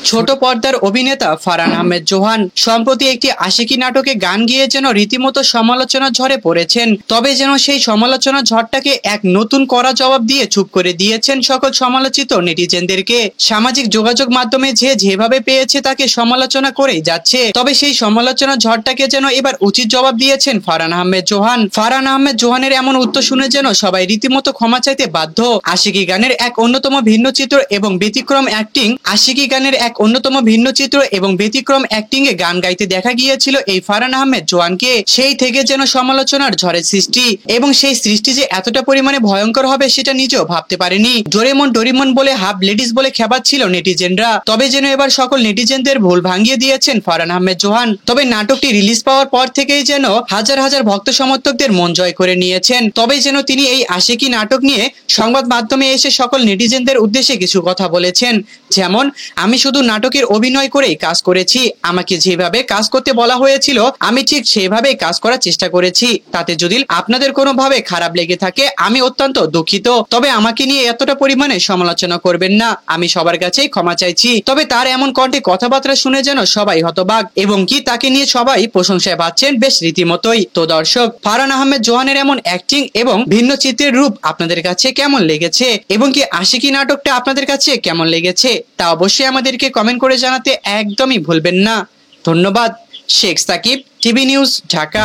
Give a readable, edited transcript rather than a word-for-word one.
ছোট পর্দার অভিনেতা ফারহান আহমেদ জোহান সম্প্রতি একটি আশিকি নাটকে গান গেয়ে যেন রীতিমতো সমালোচনার ঝড়ে পড়েছেন। তবে যেন সেই সমালোচনার ঝড়টাকে এক নতুন কড়া জবাব দিয়ে চুপ করে দিয়েছেন সকল সমালোচিত নেটিজেনদেরকে। সামাজিক যোগাযোগ মাধ্যমে যেভাবে পেয়েছে তাকে সমালোচনা করেই যাচ্ছে। তবে সেই সমালোচনার ঝড়টাকে যেন এবার উচিত জবাব দিয়েছেন ফারহান আহমেদ জোহান। ফারহান আহমেদ জোহানের এমন উত্তর শুনে যেন সবাই রীতিমতো ক্ষমা চাইতে বাধ্য। আশিকি গানের এক অন্যতম ভিন্ন চিত্র এবং ব্যতিক্রম অ্যাক্টিং এ গান গাইতে দেখা গিয়েছিল এই ফারহান আহমেদ জোহানকে। সেই থেকে যেন সমালোচনার ঝড়ের সৃষ্টি, এবং সেই সৃষ্টি যে এতটা পরিমাণে ভয়ঙ্কর হবে সেটা নিজেও ভাবতে পারেনি। ডোরেমন বলে হাফ লেডিস বলে খেপাচ্ছিল নেটিজেনরা। তবে যেন এবার সকল নেটিজেনদের ভুল ভাঙিয়ে দিয়েছেন ফারহান আহমেদ জোহান। তবে নাটকটি রিলিজ পাওয়ার পর থেকেই যেন হাজার হাজার ভক্ত সমর্থকদের মন জয় করে নিয়েছেন। তবে যেন তিনি এই আশিকি নাটক নিয়ে সংবাদ মাধ্যমে এসে সকল নেটিজেনদের উদ্দেশ্যে কিছু কথা বলেছেন। যেমন, আমি শুধু নাটকের অভিনয় করেই কাজ করেছি, আমাকে যেভাবে কাজ করতে বলা হয়েছিল আমি ঠিক সেভাবেই কাজ করার চেষ্টা করেছি। তাতে যদি আপনাদের কোনোভাবে খারাপ লেগে থাকে আমি অত্যন্ত দুঃখিত। তবে আমাকে নিয়ে এতটা পরিমাণে সমালোচনা করবেন না, আমি সবার কাছেই ক্ষমা চাইছি। তবে তার এমন কণ্ঠে কথাবার্তা শুনে যেন সবাই হতবাক, এবং কি তাকে নিয়ে সবাই প্রশংসায় পাচ্ছেন বেশ রীতিমতোই। তো দর্শক, ফারহান আহমেদ জোহানের এমন অ্যাক্টিং এবং ভিন্ন চিত্রের রূপ আপনাদের কাছে কেমন লেগেছে, এবং কি আশিকি নাটকটা আপনাদের কাছে কেমন লেগেছে তা অবশ্যই আমাদেরকে কমেন্ট করে জানাতে একদমই ভুলবেন না। ধন্যবাদ। Sheikh Sakib, TV news, Dhaka.